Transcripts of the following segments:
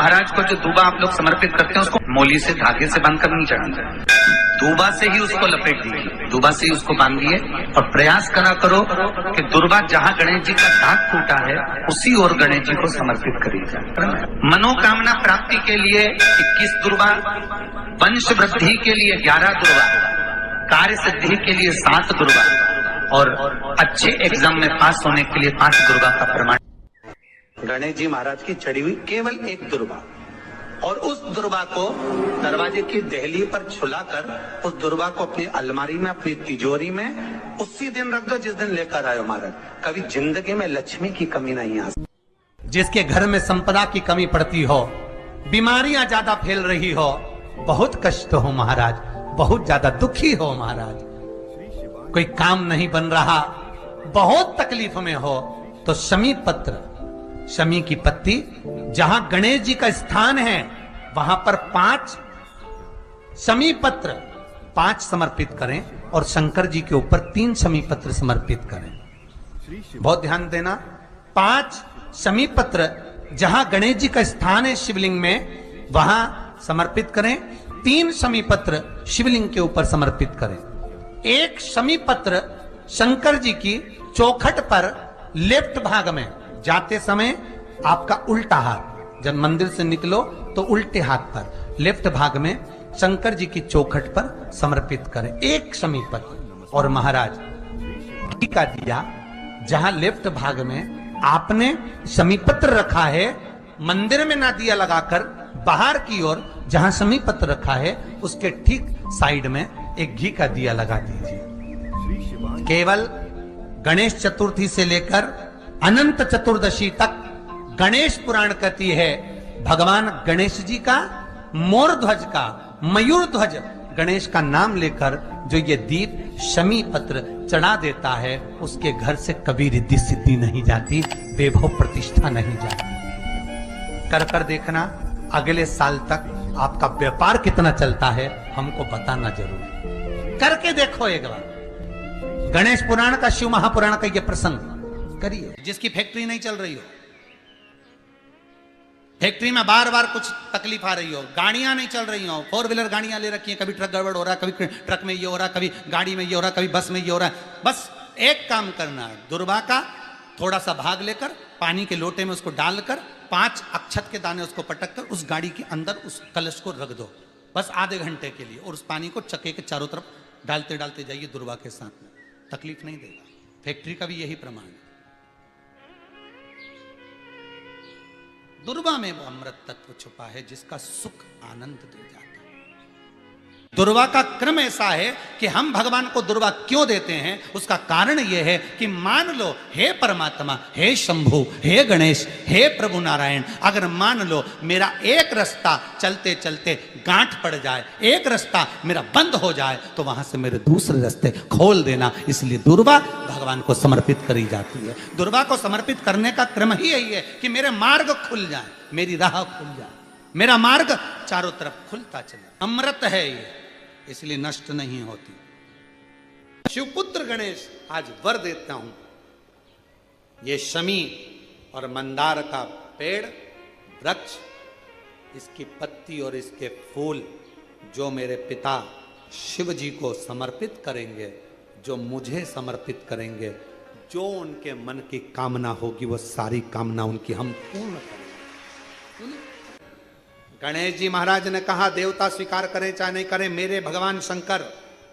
महाराज को जो दूबा आप लोग समर्पित करते हैं उसको मोली से धागे से बांधकर नहीं चढ़ाना, दूबा से ही उसको लपेट दीजिए, दूबा से ही उसको बांधिए और प्रयास करा करो कि दुर्बा जहाँ गणेश जी का दाग फूटा है उसी ओर गणेश जी को समर्पित करिए। मनोकामना प्राप्ति के लिए 21 दुर्बा, वंश वृद्धि के लिए 11 दुर्बा, कार्य सिद्धि के लिए 7 दुर्बा और अच्छे एग्जाम में पास होने के लिए 5 दुर्बा का प्रमाण। गणेश जी महाराज की चढ़ी हुई केवल 1 दुर्बा, और उस दुर्बा को दरवाजे की देहली पर छुलाकर उस दुर्बा को अपनी अलमारी में, अपनी तिजोरी में उसी दिन रख दो जिस दिन लेकर आयो महाराज। कभी जिंदगी में लक्ष्मी की कमी नहीं आ सकती। जिसके घर में संपदा की कमी पड़ती हो, बीमारियां ज्यादा फैल रही हो, बहुत कष्ट हो महाराज, बहुत ज्यादा दुखी हो महाराज, कोई काम नहीं बन रहा, बहुत तकलीफ में हो, तो शमी पत्र, शमी की पत्ती, जहां गणेश जी का स्थान है वहां पर 5 शमी पत्र 5 समर्पित करें और शंकर जी के ऊपर 3 शमी पत्र समर्पित करें। बहुत ध्यान देना, 5 शमी पत्र जहां गणेश जी का स्थान है शिवलिंग में वहां समर्पित करें, 3 शमी पत्र शिवलिंग के ऊपर समर्पित करें। 1 शमी पत्र शंकर जी की चौखट पर लेफ्ट भाग में, जाते समय आपका उल्टा हाथ, जब मंदिर से निकलो तो उल्टे हाथ पर लेफ्ट भाग में शंकर जी की चौखट पर समर्पित करें 1 शमी पत्र। और महाराज घी का दिया जहां लेफ्ट भाग में आपने शमी पत्र रखा है, मंदिर में ना दिया लगाकर बाहर की ओर जहां शमी पत्र रखा है उसके ठीक साइड में एक घी का दिया लगा दीजिए। केवल गणेश चतुर्थी से लेकर अनंत चतुर्दशी तक गणेश पुराण कहती है भगवान गणेश जी का, मोर ध्वज का, मयूर ध्वज गणेश का नाम लेकर जो ये दीप शमी पत्र चढ़ा देता है उसके घर से कभी रिद्धि सिद्धि नहीं जाती, वैभव प्रतिष्ठा नहीं जाती। कर कर देखना, अगले साल तक आपका व्यापार कितना चलता है हमको बताना जरूर, करके देखो एक बार। गणेश पुराण का, शिव महापुराण का ये प्रसंग करिए। जिसकी फैक्ट्री नहीं चल रही हो, फैक्ट्री में बार बार कुछ तकलीफ आ रही हो, गाड़ियां नहीं चल रही हो, 4 व्हीलर गाड़ियां ले रखी हैं, कभी ट्रक गड़बड़ हो रहा है, कभी ट्रक में ये हो रहा है, कभी गाड़ी में ये हो रहा है, कभी बस में ये हो रहा है, बस एक काम करना है, दुर्बा का थोड़ा सा भाग लेकर पानी के लोटे में उसको डालकर 5 अक्षत के दाने उसको पटक कर उस गाड़ी के अंदर उस कलश को रख दो, बस आधे घंटे के लिए, और उस पानी को चक्के के चारों तरफ डालते डालते जाइए दुर्बा के साथ में, तकलीफ नहीं देगा। फैक्ट्री का भी यही प्रमाण है। दुर्बा में वो अमृत तत्व छुपा है जिसका सुख आनंद दे जाता है। दुर्बा का क्रम ऐसा है कि हम भगवान को दुर्बा क्यों देते हैं, उसका कारण यह है कि मान लो हे परमात्मा, हे शंभु, हे गणेश, हे प्रभु नारायण, अगर मान लो मेरा एक रास्ता चलते चलते गांठ पड़ जाए, एक रास्ता मेरा बंद हो जाए, तो वहां से मेरे दूसरे रास्ते खोल देना, इसलिए दुर्बा भगवान को समर्पित करी जाती है। दुर्बा को समर्पित करने का क्रम ही यही है कि मेरे मार्ग खुल जाए, मेरी राह खुल जाए, मेरा मार्ग चारों तरफ खुलता चले। अमृत है ये, इसलिए नष्ट नहीं होती। शिवपुत्र गणेश आज वर देता हूं, ये शमी और मंदार का पेड़, वृक्ष, इसकी पत्ती और इसके फूल जो मेरे पिता शिव जी को समर्पित करेंगे, जो मुझे समर्पित करेंगे, जो उनके मन की कामना होगी वो सारी कामना उनकी हम पूर्ण करेंगे। गणेश जी महाराज ने कहा देवता स्वीकार करे चाहे नहीं करे, मेरे भगवान शंकर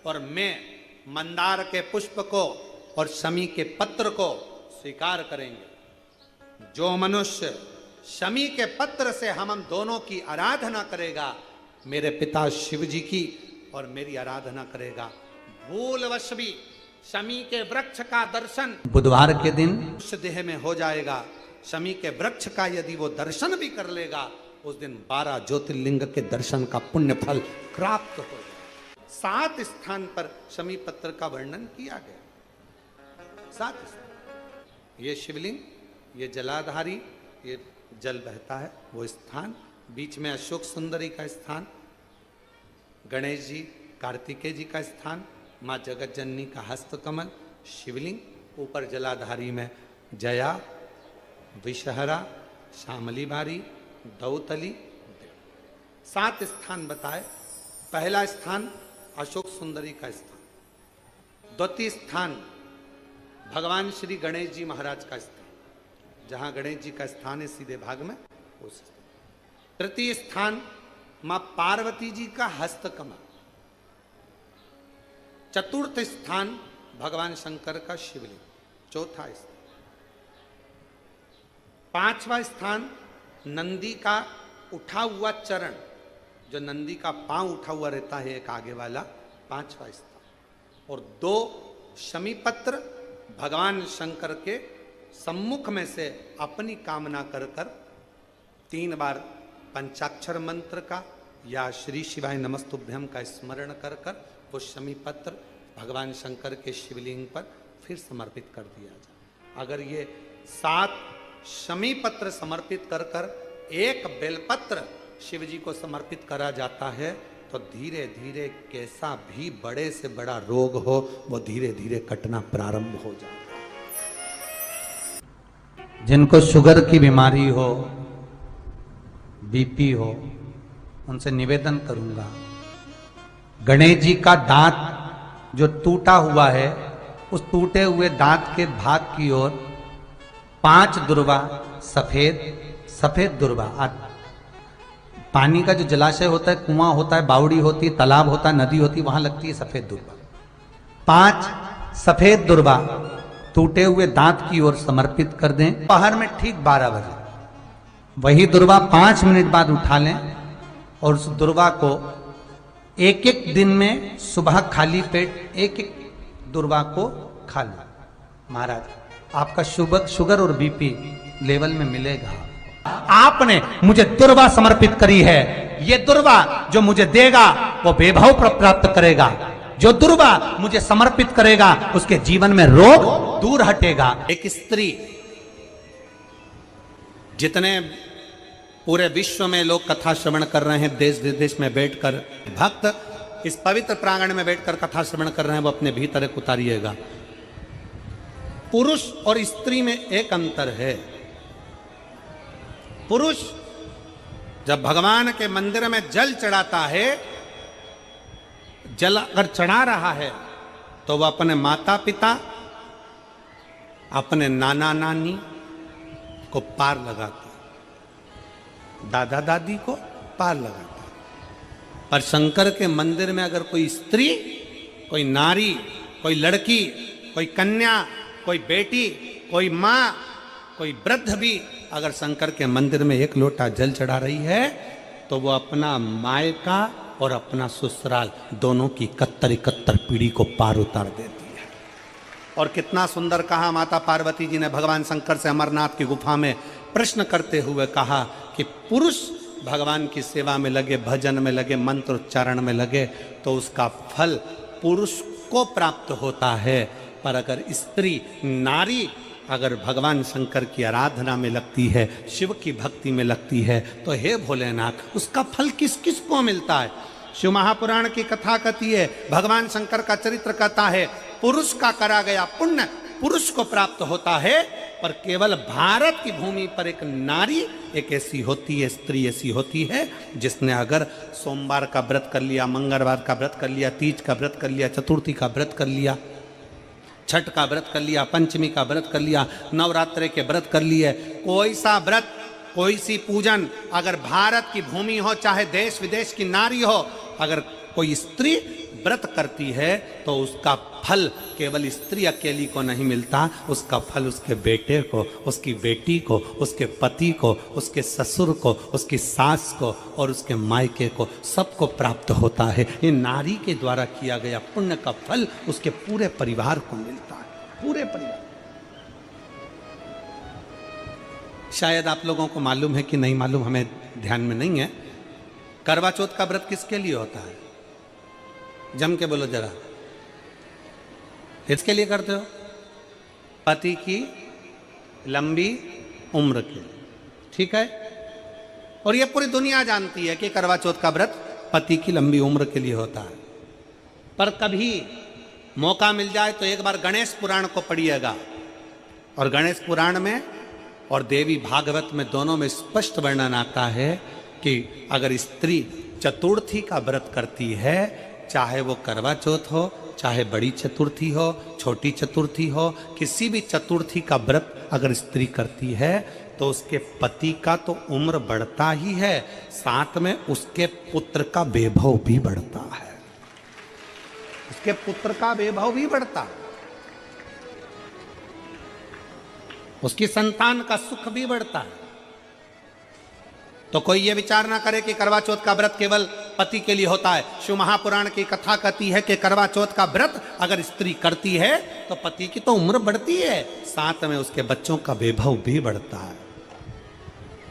और मैं मंदार के पुष्प को और शमी के पत्र को स्वीकार करेंगे। जो मनुष्य शमी के पत्र से हम दोनों की आराधना करेगा, मेरे पिता शिव जी की और मेरी आराधना करेगा, भूलवश भी शमी के वृक्ष का दर्शन बुधवार के दिन उस देह में हो जाएगा। शमी के वृक्ष का यदि वो दर्शन भी कर लेगा, उस दिन 12 ज्योतिर्लिंग के दर्शन का पुण्य फल प्राप्त हो गया। 7 स्थान पर शमी पत्र का वर्णन किया गया। 7 स्थान, ये शिवलिंग, ये जलाधारी, ये जल बहता है वो स्थान, बीच में अशोक सुंदरी का स्थान, गणेश जी कार्तिकेय जी का स्थान, माँ जगत जननी का हस्तकमल, शिवलिंग, ऊपर जलाधारी में जया, विषहरा, श्यामली बारी, दौतली देव। 7 स्थान बताए। पहला स्थान अशोक सुंदरी का स्थान, द्वितीय स्थान भगवान श्री गणेश जी महाराज का स्थान, जहां गणेश जी का स्थान है सीधे भाग में उस स्थान। तृतीय स्थान मां पार्वती जी का हस्तकमल। चतुर्थ स्थान भगवान शंकर का शिवलिंग। चौथा स्थान। पांचवा स्थान नंदी का उठा हुआ चरण, जो नंदी का पांव उठा हुआ रहता है एक आगे वाला, पांचवा स्थान। और 2 शमी पत्र भगवान शंकर के सम्मुख में से अपनी कामना कर 3 बार पंचाक्षर मंत्र का या श्री शिवाय नमस्तुभ्यम का स्मरण कर वो शमी पत्र भगवान शंकर के शिवलिंग पर फिर समर्पित कर दिया जाए। अगर ये 7 शमी पत्र समर्पित कर एक बेलपत्र शिव जी को समर्पित करा जाता है तो धीरे धीरे कैसा भी बड़े से बड़ा रोग हो वो धीरे धीरे कटना प्रारंभ हो जाता है। जिनको शुगर की बीमारी हो, बीपी हो, उनसे निवेदन करूंगा, गणेश जी का दांत जो टूटा हुआ है, उस टूटे हुए दांत के भाग की ओर 5 दुर्वा सफेद दुर्वा, पानी का जो जलाशय होता है, कुआं होता है, बावड़ी होती है, तालाब होता है, नदी होती है, वहां लगती है सफेद दुर्वा। 5 सफेद दुर्वा टूटे हुए दांत की ओर समर्पित कर दें। पहर में ठीक 12 बजे वही दुर्वा 5 मिनट बाद उठा लें और उस दुर्वा को एक दिन में सुबह खाली पेट एक दुर्वा को खा लें। महाराज, आपका शुगर और बीपी लेवल में मिलेगा। आपने मुझे दुर्वा समर्पित करी है, ये दुर्वा जो मुझे देगा वो वैभव प्राप्त करेगा। जो दुर्वा मुझे समर्पित करेगा उसके जीवन में रोग दूर हटेगा। एक स्त्री, जितने पूरे विश्व में लोग कथा श्रवण कर रहे हैं, देश विदेश में बैठकर भक्त इस पवित्र प्रांगण में बैठकर कथा श्रवण कर रहे हैं, वो अपने भीतर एक उतारिएगा। पुरुष और स्त्री में एक अंतर है। पुरुष जब भगवान के मंदिर में जल चढ़ाता है, जल अगर चढ़ा रहा है तो वह अपने माता पिता, अपने नाना नानी को पार लगाता है, दादा दादी को पार लगाता है। पर शंकर के मंदिर में अगर कोई स्त्री, कोई नारी, कोई लड़की, कोई कन्या, कोई बेटी, कोई माँ, कोई वृद्ध भी अगर शंकर के मंदिर में एक लोटा जल चढ़ा रही है तो वो अपना मायका और अपना ससुराल दोनों की 71 पीढ़ी को पार उतार देती है। और कितना सुंदर कहा माता पार्वती जी ने भगवान शंकर से अमरनाथ की गुफा में प्रश्न करते हुए कहा कि पुरुष भगवान की सेवा में लगे, भजन में लगे, मंत्र उच्चारण में लगे तो उसका फल पुरुष को प्राप्त होता है, पर अगर स्त्री, नारी अगर भगवान शंकर की आराधना में लगती है, शिव की भक्ति में लगती है तो हे भोलेनाथ, उसका फल किस किस को मिलता है। शिव महापुराण की कथा कहती है, भगवान शंकर का चरित्र कहता है, पुरुष का करा गया पुण्य पुरुष को प्राप्त होता है, पर केवल भारत की भूमि पर एक नारी एक ऐसी होती है, स्त्री ऐसी होती है जिसने अगर सोमवार का व्रत कर लिया, मंगलवार का व्रत कर लिया, तीज का व्रत कर लिया, चतुर्थी का व्रत कर लिया, छठ का व्रत कर लिया, पंचमी का व्रत कर लिया, नवरात्रे के व्रत कर लिए, कोई सा व्रत, कोई सी पूजन अगर भारत की भूमि हो, चाहे देश विदेश की नारी हो, अगर कोई स्त्री व्रत करती है तो उसका फल केवल स्त्री अकेली को नहीं मिलता, उसका फल उसके बेटे को, उसकी बेटी को, उसके पति को, उसके ससुर को, उसकी सास को और उसके मायके को, सबको प्राप्त होता है। ये नारी के द्वारा किया गया पुण्य का फल उसके पूरे परिवार को मिलता है, पूरे परिवार। शायद आप लोगों को मालूम है कि नहीं मालूम, हमें ध्यान में नहीं है, करवा चौथ का व्रत किसके लिए होता है? जम के बोलो जरा, इसके लिए करते हो? पति की लंबी उम्र के लिए, ठीक है। और ये पूरी दुनिया जानती है कि करवा चौथ का व्रत पति की लंबी उम्र के लिए होता है। पर कभी मौका मिल जाए तो एक बार गणेश पुराण को पढ़िएगा, और गणेश पुराण में और देवी भागवत में दोनों में स्पष्ट वर्णन आता है कि अगर स्त्री चतुर्थी का व्रत करती है, चाहे वो करवा चौथ हो, चाहे बड़ी चतुर्थी हो, छोटी चतुर्थी हो, किसी भी चतुर्थी का व्रत अगर स्त्री करती है तो उसके पति का तो उम्र बढ़ता ही है, साथ में उसके पुत्र का वैभव भी बढ़ता है। उसके पुत्र का वैभव भी बढ़ता है, उसकी संतान का सुख भी बढ़ता है। तो कोई ये विचार ना करे कि करवा चौथ का व्रत केवल पति के लिए होता है। शिव महापुराण की कथा कहती है कि करवा चौथ का व्रत अगर स्त्री करती है तो पति की तो उम्र बढ़ती है, साथ में उसके बच्चों का वैभव भी बढ़ता है।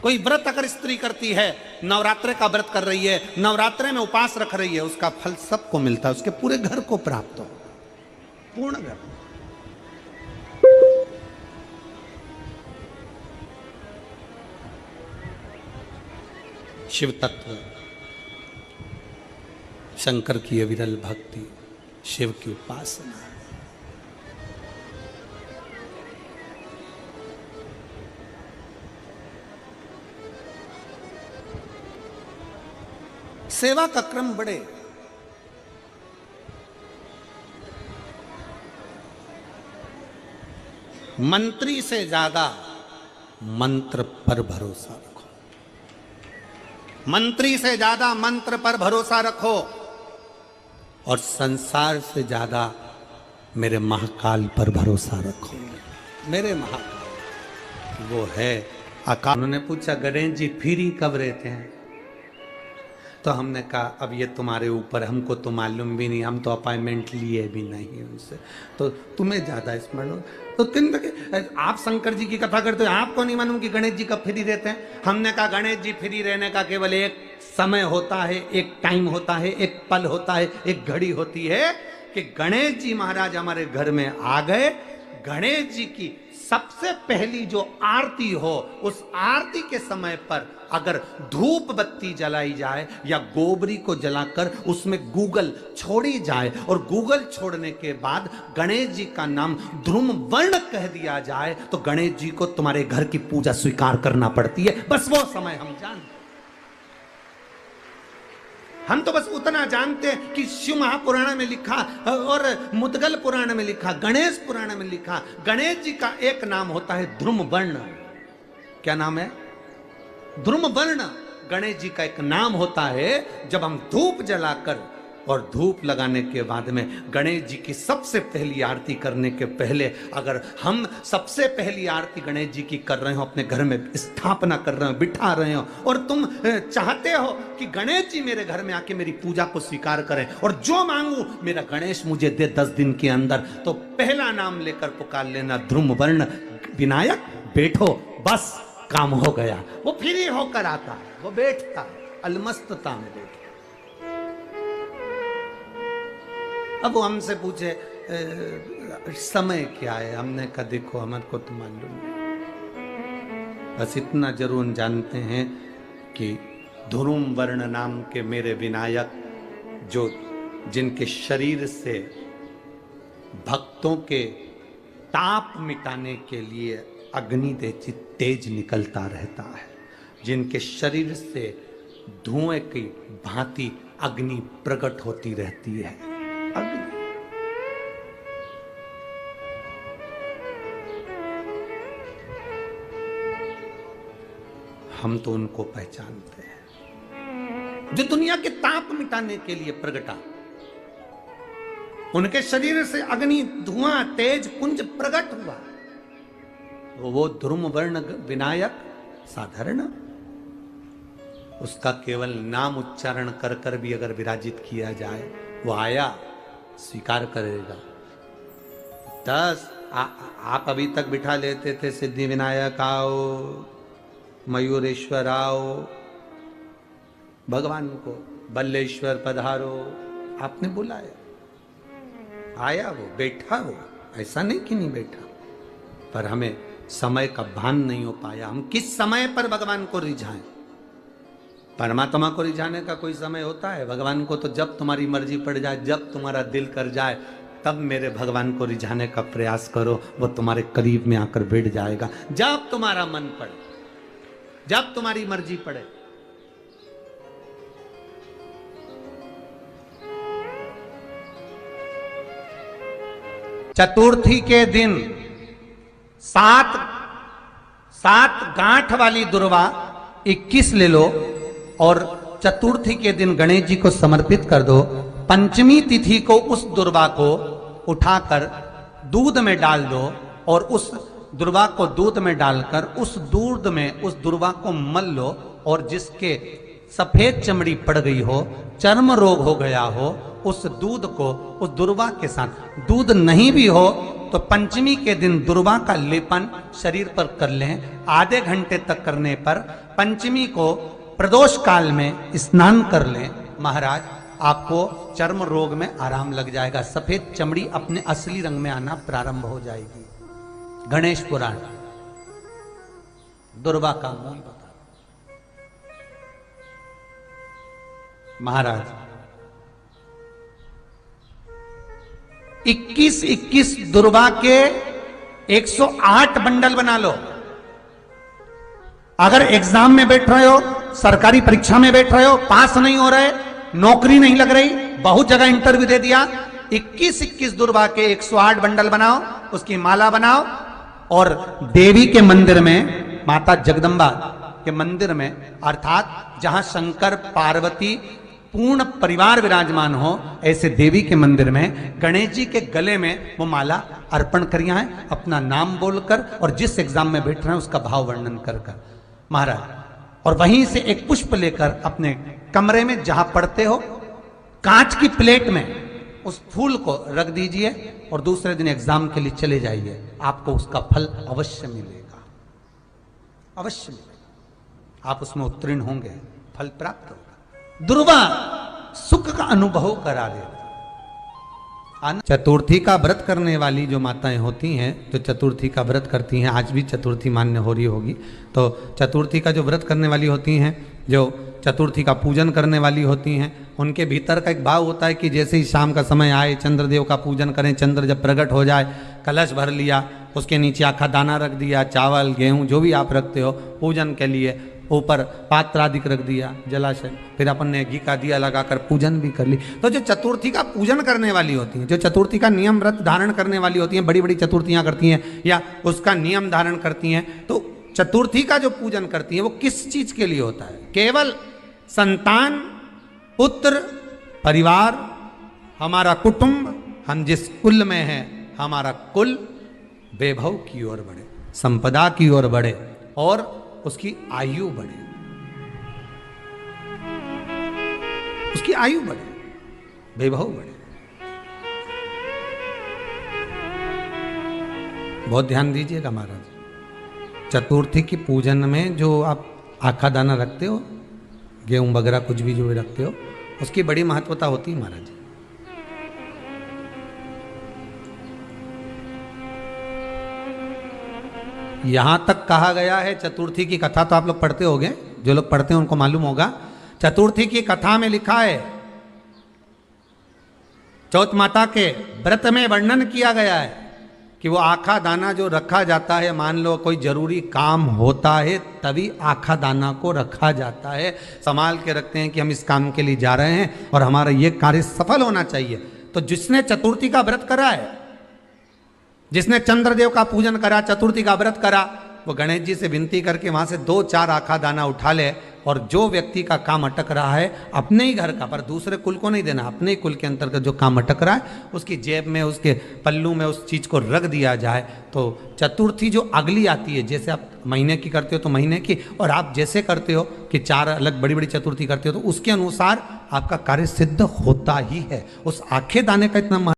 कोई व्रत अगर स्त्री करती है, नवरात्रे का व्रत कर रही है, नवरात्रे में उपवास रख रही है, उसका फल सबको मिलता है, उसके पूरे घर को प्राप्त हो, पूर्ण घर। शिव तत्व, शंकर की अविरल भक्ति, शिव की उपासना, सेवा का क्रम बढ़े। मंत्री से ज्यादा मंत्र पर भरोसा रखो, मंत्री से ज्यादा मंत्र पर भरोसा रखो, और संसार से ज्यादा मेरे महाकाल पर भरोसा रखो। मेरे महाकाल वो है अकाल। उन्होंने पूछा गणेश जी फ्री कब रहते हैं? तो हमने कहा अब ये तुम्हारे ऊपर, हमको तो मालूम भी नहीं, हम तो अपॉइंटमेंट लिए भी नहीं उनसे, तो तुम्हें ज्यादा स्मरण हो। तो आप शंकर जी की कथा करते हो, आपको नहीं मालूम कि गणेश जी कब फ्री रहते हैं? हमने कहा गणेश जी फ्री रहने का केवल एक समय होता है, एक टाइम होता है, एक पल होता है, एक घड़ी होती है कि गणेश जी महाराज हमारे घर में आ गए। गणेश जी की सबसे पहली जो आरती हो, उस आरती के समय पर अगर धूप बत्ती जलाई जाए या गोबरी को जलाकर उसमें गूगल छोड़ी जाए और गूगल छोड़ने के बाद गणेश जी का नाम ध्रुम वर्ण कह दिया जाए, तो गणेश जी को तुम्हारे घर की पूजा स्वीकार करना पड़ती है। बस वो समय हम जानते, हम तो बस उतना जानते हैं कि शिव महापुराण में लिखा और मुद्गल पुराण में लिखा, गणेश पुराण में लिखा, गणेश जी का एक नाम होता है ध्रुम वर्ण। क्या नाम है? ध्रुम वर्ण गणेश जी का एक नाम होता है। जब हम धूप जलाकर और धूप लगाने के बाद में गणेश जी की सबसे पहली आरती करने के पहले अगर हम सबसे पहली आरती गणेश जी की कर रहे हो, अपने घर में स्थापना कर रहे हो, बिठा रहे हो, और तुम चाहते हो कि गणेश जी मेरे घर में आके मेरी पूजा को स्वीकार करें और जो मांगू मेरा गणेश मुझे दे 10 दिन के अंदर, तो पहला नाम लेकर पुकार लेना ध्रुम वर्ण विनायक, बैठो, बस काम हो गया। वो फ्री होकर आता है, वो बैठता है, अलमस्तता में बैठता। अब वो हमसे पूछे समय क्या है? हमने कहा देखो हमारे को तो मालूम नहीं, बस इतना जरूर जानते हैं कि ध्रुम वर्ण नाम के मेरे विनायक, जो जिनके शरीर से भक्तों के ताप मिटाने के लिए अग्नि तेज निकलता रहता है, जिनके शरीर से धुएं की भांति अग्नि प्रकट होती रहती है। अग्नि हम तो उनको पहचानते हैं जो दुनिया के ताप मिटाने के लिए प्रगटा। उनके शरीर से अग्नि धुआं तेज पुंज प्रकट हुआ, वो ध्रुम वर्ण विनायक साधारण, उसका केवल नाम उच्चारण कर कर भी अगर विराजित किया जाए, वो आया स्वीकार करेगा। 10 आप अभी तक बिठा लेते थे सिद्धि विनायक आओ, मयूरेश्वर आओ, भगवान को बल्लेश्वर पधारो, आपने बुलाया, आया, वो बैठा, वो ऐसा नहीं कि नहीं बैठा, पर हमें समय का भान नहीं हो पाया। हम किस समय पर भगवान को रिझाएं? परमात्मा को रिझाने का कोई समय होता है? भगवान को तो जब तुम्हारी मर्जी पड़ जाए, जब तुम्हारा दिल कर जाए, तब मेरे भगवान को रिझाने का प्रयास करो, वो तुम्हारे करीब में आकर बैठ जाएगा। जब तुम्हारा मन पड़े, जब तुम्हारी मर्जी पड़े। चतुर्थी के दिन सात गांठ वाली दुर्वा 21 ले लो और चतुर्थी के दिन गणेश जी को समर्पित कर दो। पंचमी तिथि को उस दुर्वा को उठाकर दूध में डाल दो और उस दुर्वा को दूध में डालकर उस दूध में उस दुर्वा को मल लो, और जिसके सफेद चमड़ी पड़ गई हो, चर्म रोग हो गया हो, उस दूध को उस दुर्वा के साथ, दूध नहीं भी हो तो पंचमी के दिन दुर्वा का लेपन शरीर पर कर लें। आधे घंटे तक करने पर पंचमी को प्रदोष काल में स्नान कर लें। महाराज, आपको चर्म रोग में आराम लग जाएगा, सफेद चमड़ी अपने असली रंग में आना प्रारंभ हो जाएगी। गणेश पुराण दुर्वा का मूल बता। महाराज, 21 दुर्वा के 108 बंडल बना लो। अगर एग्जाम में बैठ रहे हो, सरकारी परीक्षा में बैठ रहे हो, पास नहीं हो रहे, नौकरी नहीं लग रही, बहुत जगह इंटरव्यू दे दिया, 21 दुर्वा के 108 बंडल बनाओ, उसकी माला बनाओ और देवी के मंदिर में, माता जगदम्बा के मंदिर में, अर्थात जहां शंकर पार्वती पूर्ण परिवार विराजमान हो, ऐसे देवी के मंदिर में गणेश जी के गले में वो माला अर्पण करिया है, अपना नाम बोलकर और जिस एग्जाम में बैठ रहे हैं उसका भाव वर्णन कर महाराज, और वहीं से एक पुष्प लेकर अपने कमरे में जहां पढ़ते हो कांच की प्लेट में उस फूल को रख दीजिए और दूसरे दिन एग्जाम के लिए चले जाइए। आपको उसका फल अवश्य मिलेगा, अवश्य मिलेगा, आप उसमें उत्तीर्ण होंगे, फल प्राप्त होगा। दुर्वा सुख का अनुभव करा देता। चतुर्थी का व्रत करने वाली जो माताएं होती हैं, जो चतुर्थी का व्रत करती हैं, आज भी चतुर्थी मान्य हो रही होगी, तो चतुर्थी का जो व्रत करने वाली होती हैं, जो चतुर्थी का पूजन करने वाली होती हैं, उनके भीतर का एक भाव होता है कि जैसे ही शाम का समय आए चंद्रदेव का पूजन करें, चंद्र जब प्रकट हो जाए, कलश भर लिया, उसके नीचे आखा दाना रख दिया, चावल गेहूं जो भी आप रखते हो पूजन के लिए, ऊपर पात्र आदि रख दिया, जलाशय, फिर अपन ने घी का दिया लगाकर पूजन भी कर ली। तो जो चतुर्थी का पूजन करने वाली होती हैं, जो चतुर्थी का नियम व्रत धारण करने वाली होती हैं, बड़ी बड़ी चतुर्थियां करती हैं या उसका नियम धारण करती हैं, तो चतुर्थी का जो पूजन करती हैं वो किस चीज के लिए होता है? केवल संतान, पुत्र, परिवार, हमारा कुटुंब, हम जिस कुल में हैं, हमारा कुल वैभव की ओर बढ़े, संपदा की ओर बढ़े और उसकी आयु बढ़े, उसकी आयु बढ़े, वैभव बढ़े। बहुत ध्यान दीजिएगा महाराज, चतुर्थी की पूजन में जो आप आखा दाना रखते हो, गेहूं वगैरह कुछ भी जो भी रखते हो, उसकी बड़ी महत्वता होती है महाराज। यहां तक कहा गया है, चतुर्थी की कथा तो आप लोग पढ़ते होंगे, जो लोग पढ़ते हैं उनको मालूम होगा, चतुर्थी की कथा में लिखा है, चौथ माता के व्रत में वर्णन किया गया है कि वो आखा दाना जो रखा जाता है, मान लो कोई जरूरी काम होता है तभी आखा दाना को रखा जाता है, संभाल के रखते हैं कि हम इस काम के लिए जा रहे हैं और हमारा ये कार्य सफल होना चाहिए। तो जिसने चतुर्थी का व्रत करा है, जिसने चंद्रदेव का पूजन करा, चतुर्थी का व्रत करा, वो गणेश जी से विनती करके वहां से 2-4 आखा दाना उठा ले, और जो व्यक्ति का काम अटक रहा है अपने ही घर का, पर दूसरे कुल को नहीं देना, अपने ही कुल के अंतर्गत जो काम अटक रहा है उसकी जेब में, उसके पल्लू में उस चीज को रख दिया जाए। तो चतुर्थी जो अगली आती है, जैसे आप महीने की करते हो तो महीने की, और आप जैसे करते हो कि 4 अलग बड़ी बड़ी चतुर्थी करते हो, तो उसके अनुसार आपका कार्य सिद्ध होता ही है। उस आखे दाने का इतना